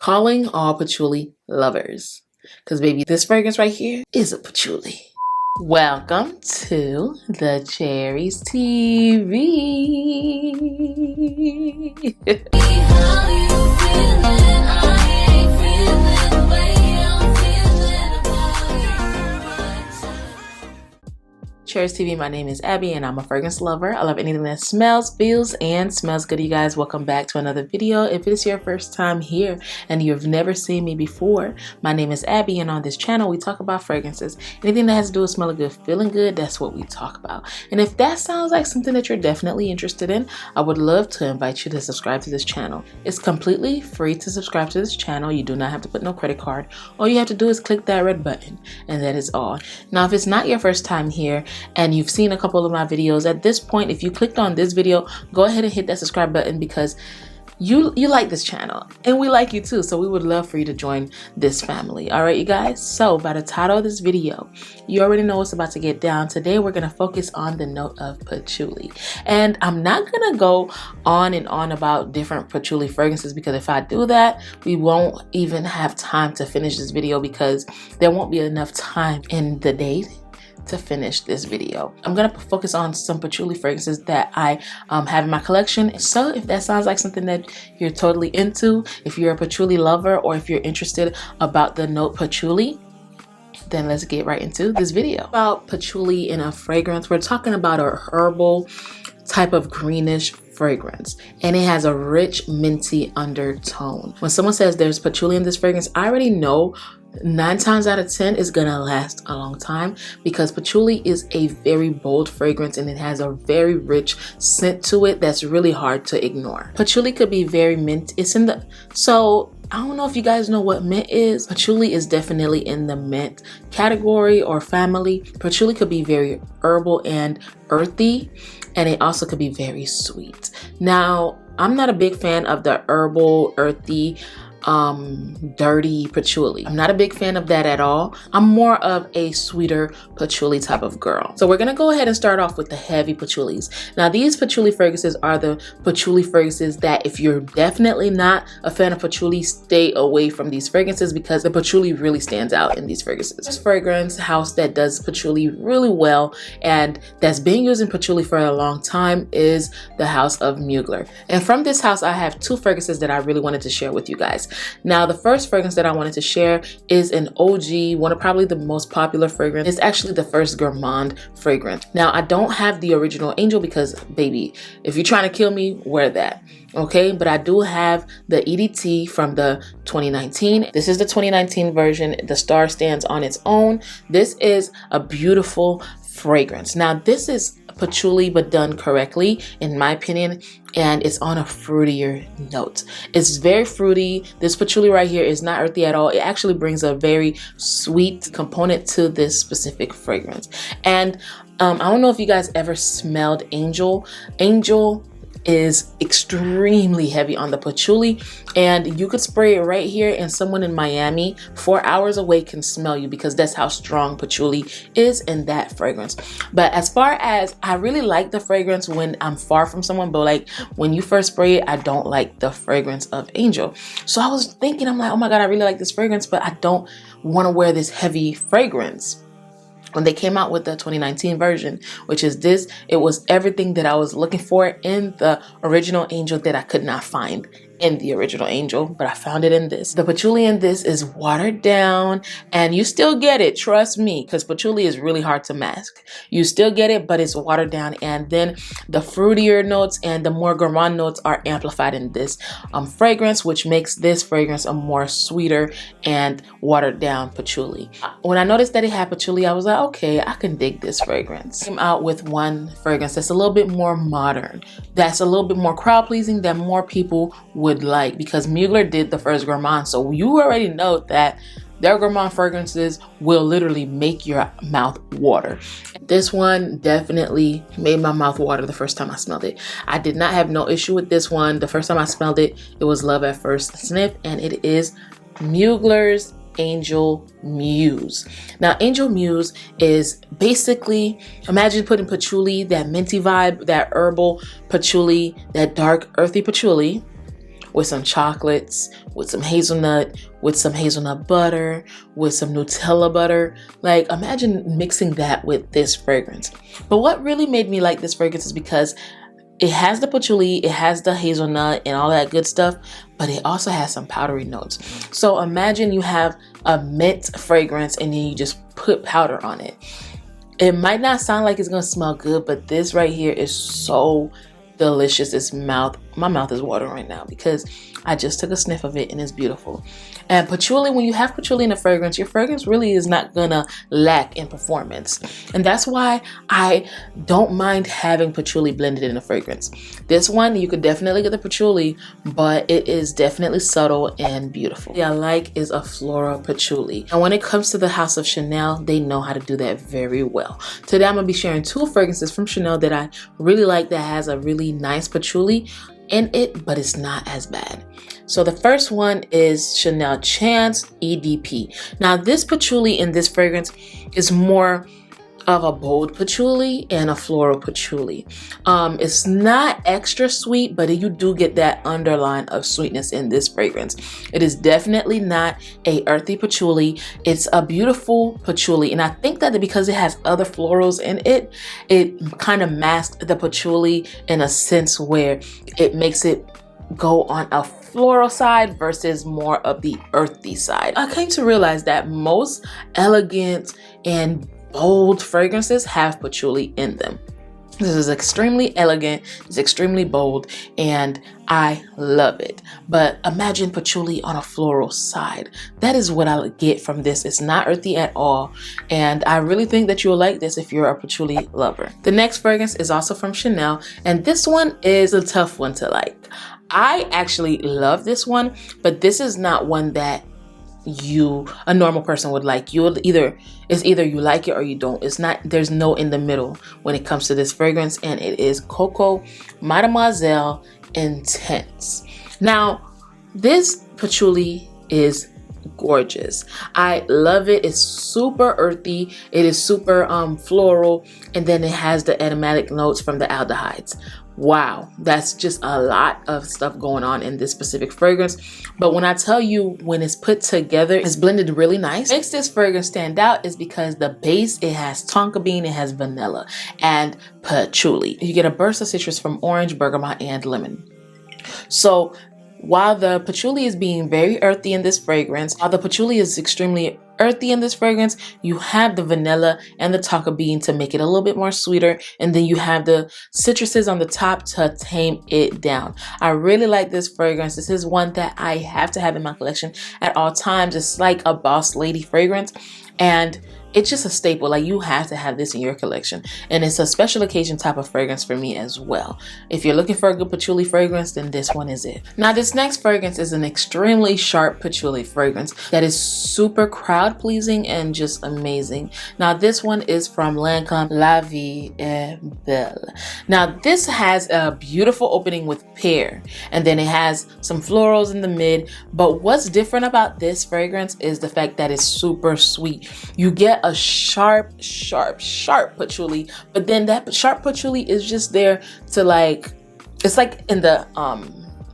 calling all patchouli lovers. Because baby, this fragrance right here is a patchouli. Welcome to the Cherries TV. Cherys TV, my name is Abby and I'm a fragrance lover. I love anything that smells, feels, and smells good. You guys, welcome back to another video. If it is your first time here and you've never seen me before, my name is Abby and on this channel we talk about fragrances. Anything that has to do with smelling good, feeling good, that's what we talk about. And if that sounds like something that you're definitely interested in, I would love to invite you to subscribe to this channel. It's completely free to subscribe to this channel. You do not have to put no credit card. All you have to do is click that red button and that is all. Now, if it's not your first time here, and you've seen a couple of my videos, at this point, if you clicked on this video, go ahead and hit that subscribe button because you like this channel and we like you too, so we would love for you to join this family. All right, you guys, so by the title of this video, you already know what's about to get down. Today we're going to focus on the note of patchouli, and I'm not going to go on and on about different patchouli fragrances because if I do that, we won't even have time to finish this video because there won't be enough time in the day to finish this video. I'm gonna focus on some patchouli fragrances that I have in my collection. So if that sounds like something that you're totally into, if you're a patchouli lover or if you're interested about the note patchouli, then let's get right into this video. About patchouli in a fragrance, we're talking about a herbal type of greenish fragrance, and it has a rich minty undertone. When someone says there's patchouli in this fragrance, I already know 9 times out of 10 is gonna last a long time because patchouli is a very bold fragrance and it has a very rich scent to it that's really hard to ignore. Patchouli could be very mint. It's in the, so I don't know if you guys know what mint is. Patchouli is definitely in the mint category or family. Patchouli could be very herbal and earthy, and it also could be very sweet. Now, I'm not a big fan of the herbal, earthy, dirty patchouli. I'm not a big fan of that at all. I'm more of a sweeter patchouli type of girl. So we're gonna go ahead and start off with the heavy patchoulis. Now these patchouli fragrances are the patchouli fragrances that if you're definitely not a fan of patchouli, stay away from these fragrances because the patchouli really stands out in these fragrances. This fragrance house that does patchouli really well and that's been using patchouli for a long time is the house of Mugler. And from this house, I have 2 fragrances that I really wanted to share with you guys. Now, the first fragrance that I wanted to share is an OG, one of probably the most popular fragrance. It's actually the first gourmand fragrance. Now, I don't have the original Angel because, baby, if you're trying to kill me, wear that. Okay, but I do have the EDT from the 2019. This is the 2019 version. The star stands on its own. This is a beautiful fragrance. Now, this is patchouli but done correctly in my opinion, and it's on a fruitier note. It's very fruity. This patchouli right here is not earthy at all. It actually brings a very sweet component to this specific fragrance. And I don't know if you guys ever smelled Angel. Angel is extremely heavy on the patchouli, and you could spray it right here and someone in Miami 4 hours away can smell you because that's how strong patchouli is in that fragrance. But as far as, I really like the fragrance when I'm far from someone, but like when you first spray it, I don't like the fragrance of Angel. So I was thinking, I'm like, oh my god, I really like this fragrance, but I don't want to wear this heavy fragrance. When they came out with the 2019 version, which is this, it was everything that I was looking for in the original Angel that I could not find in the original Angel, but I found it in this. The patchouli in this is watered down, and you still get it, trust me, because patchouli is really hard to mask. You still get it, but it's watered down, and then the fruitier notes and the more gourmand notes are amplified in this fragrance, which makes this fragrance a more sweeter and watered down patchouli. When I noticed that it had patchouli, I was like, okay, I can dig this fragrance. Came out with one fragrance that's a little bit more modern, that's a little bit more crowd pleasing, that more people would like, because Mugler did the first gourmand, so you already know that their gourmand fragrances will literally make your mouth water. This one definitely made my mouth water the first time I smelled it. I did not have no issue with this one. The first time I smelled it, it was love at first sniff, and it is Mugler's Angel Muse. Now, Angel Muse is basically, imagine putting patchouli, that minty vibe, that herbal patchouli, that dark earthy patchouli, with some chocolates, with some hazelnut butter, with some Nutella butter. Like, imagine mixing that with this fragrance. But what really made me like this fragrance is because it has the patchouli, it has the hazelnut and all that good stuff, but it also has some powdery notes. So imagine you have a mint fragrance and then you just put powder on it. It might not sound like it's gonna smell good, but this right here is so delicious. My mouth is watering right now because I just took a sniff of it and it's beautiful. And patchouli, when you have patchouli in a fragrance, your fragrance really is not gonna lack in performance. And that's why I don't mind having patchouli blended in a fragrance. This one, you could definitely get the patchouli, but it is definitely subtle and beautiful. What I like is a floral patchouli. And when it comes to the House of Chanel, they know how to do that very well. Today, I'm gonna be sharing 2 fragrances from Chanel that I really like that has a really nice patchouli in it, but it's not as bad. So the first one is Chanel Chance EDP. Now this patchouli in this fragrance is more of a bold patchouli and a floral patchouli. It's not extra sweet, but you do get that underline of sweetness in this fragrance. It is definitely not a earthy patchouli. It's a beautiful patchouli, and I think that because it has other florals in it, it kind of masks the patchouli in a sense where it makes it go on a floral side versus more of the earthy side. I came to realize that most elegant and bold fragrances have patchouli in them. This is extremely elegant, it's extremely bold, and I love it. But imagine patchouli on a floral side. That is what I get from this. It's not earthy at all, and I really think that you'll like this if you're a patchouli lover. The next fragrance is also from Chanel, and this one is a tough one to like. I actually love this one, but this is not one that a normal person would like. It's either you like it or you don't. There's no in the middle when it comes to this fragrance, and it is Coco Mademoiselle Intense. Now, this patchouli is gorgeous. I love it. It's super earthy. It is super floral, and then it has the aromatic notes from the aldehydes. Wow, that's just a lot of stuff going on in this specific fragrance. But when I tell you, when it's put together, it's blended really nice. What makes this fragrance stand out is because the base, it has tonka bean, it has vanilla, and patchouli. You get a burst of citrus from orange, bergamot, and lemon. So while the patchouli is being very earthy in this fragrance, you have the vanilla and the tonka bean to make it a little bit more sweeter, and then you have the citruses on the top to tame it down. I really like this fragrance. This is one that I have to have in my collection at all times. It's like a boss lady fragrance, and it's just a staple. Like, you have to have this in your collection, and it's a special occasion type of fragrance for me as well. If you're looking for a good patchouli fragrance, then this one is it. Now, this next fragrance is an extremely sharp patchouli fragrance that is super crowd pleasing and just amazing. Now, this one is from Lancome La Vie est Belle. Now, this has a beautiful opening with pear, and then it has some florals in the mid. But what's different about this fragrance is the fact that it's super sweet. You get a sharp patchouli, but then that sharp patchouli is just there to it's like in the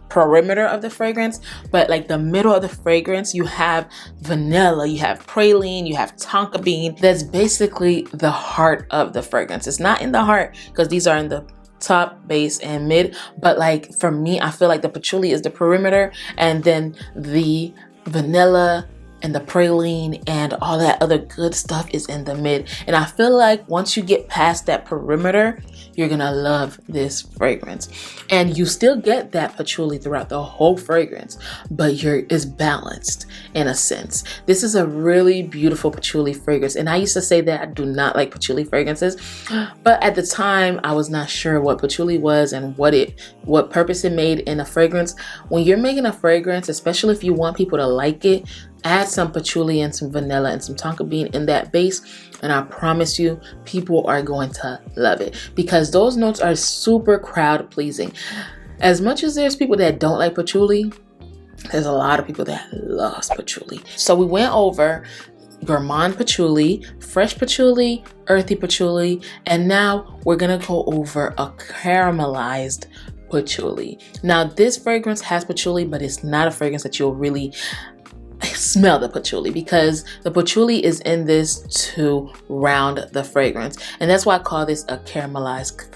perimeter of the fragrance, but like the middle of the fragrance, you have vanilla, you have praline, you have tonka bean. That's basically the heart of the fragrance. It's not in the heart because these are in the top, base, and mid, but like for me, I feel like the patchouli is the perimeter, and then the vanilla and the praline and all that other good stuff is in the mid. And I feel like once you get past that perimeter, you're gonna love this fragrance. And you still get that patchouli throughout the whole fragrance, but it's balanced in a sense. This is a really beautiful patchouli fragrance. And I used to say that I do not like patchouli fragrances, but at the time I was not sure what patchouli was and what purpose it made in a fragrance. When you're making a fragrance, especially if you want people to like it, add some patchouli and some vanilla and some tonka bean in that base, and I promise you, people are going to love it because those notes are super crowd pleasing. As much as there's people that don't like patchouli, there's a lot of people that love patchouli. So we went over gourmand patchouli, fresh patchouli, earthy patchouli, and now we're gonna go over a caramelized patchouli. Now this fragrance has patchouli, but it's not a fragrance that you'll really smell the patchouli, because the patchouli is in this to round the fragrance, and that's why I call this a caramelized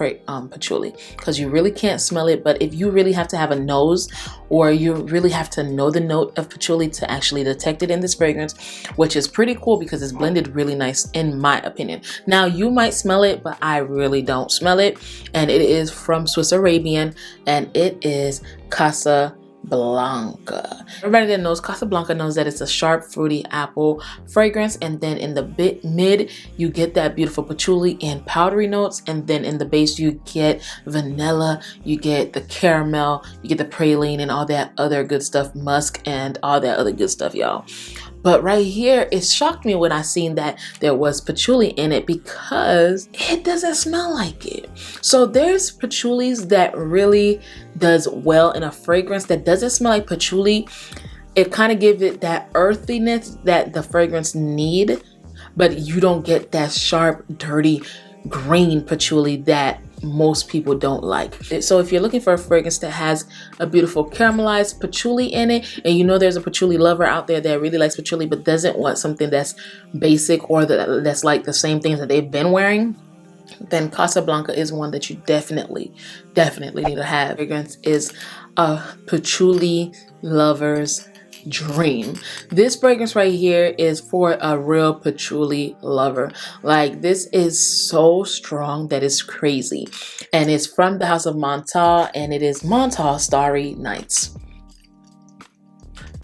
patchouli, because you really can't smell it. But if you really have to have a nose, or you really have to know the note of patchouli to actually detect it in this fragrance, which is pretty cool because it's blended really nice in my opinion. Now you might smell it, but I really don't smell it, and it is from Swiss Arabian, and it is Casablanca. Everybody that knows Casablanca knows that it's a sharp fruity apple fragrance, and then in the mid you get that beautiful patchouli and powdery notes, and then in the base you get vanilla, you get the caramel, you get the praline and all that other good stuff, musk and all that other good stuff, y'all. But right here, it shocked me when I seen that there was patchouli in it, because it doesn't smell like it. So there's patchoulis that really does well in a fragrance that doesn't smell like patchouli. It kind of gives it that earthiness that the fragrance need, but you don't get that sharp, dirty, green patchouli that most people don't like. So if you're looking for a fragrance that has a beautiful caramelized patchouli in it, and you know there's a patchouli lover out there that really likes patchouli but doesn't want something that's basic or that's like the same things that they've been wearing, then Casablanca is one that you definitely need to have. Fragrance is a patchouli lover's dream. This fragrance right here is for a real patchouli lover. Like, this is so strong that it's crazy, and it's from the house of Montal, and it is Montal Starry Nights.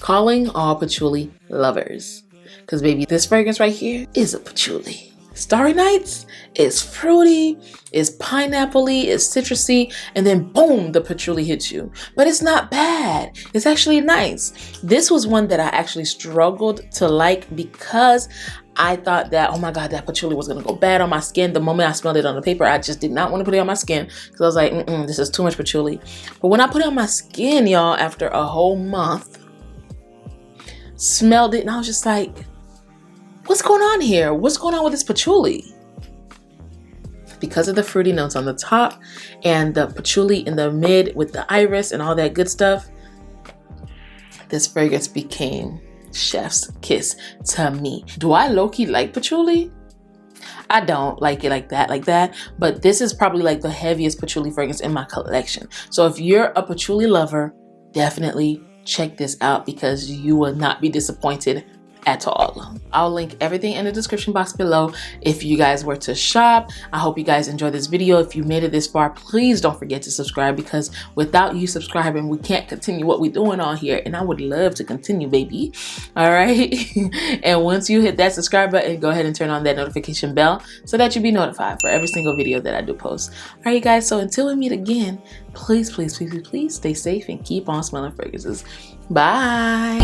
Calling all patchouli lovers, because baby, this fragrance right here is a patchouli. Starry Nights is fruity, is pineapple-y, is citrusy, and then boom, the patchouli hits you. But it's not bad. It's actually nice. This was one that I actually struggled to like, because I thought that, oh my God, that patchouli was gonna go bad on my skin. The moment I smelled it on the paper, I just did not want to put it on my skin, because I was like, this is too much patchouli. But when I put it on my skin, y'all, after a whole month, smelled it, and I was just like, what's going on here? What's going on with this patchouli? Because of the fruity notes on the top and the patchouli in the mid with the iris and all that good stuff, this fragrance became chef's kiss to me. Do I low-key like patchouli? I don't like it like that, but this is probably like the heaviest patchouli fragrance in my collection. So if you're a patchouli lover, definitely check this out, because you will not be disappointed at all. I'll link everything in the description box below if you guys were to shop. I hope you guys enjoyed this video. If you made it this far, please don't forget to subscribe, because without you subscribing, we can't continue what we're doing on here, and I would love to continue, baby. All right. And once you hit that subscribe button, go ahead and turn on that notification bell so that you be notified for every single video that I do post. All right, guys, so until we meet again, please stay safe and keep on smelling fragrances. Bye.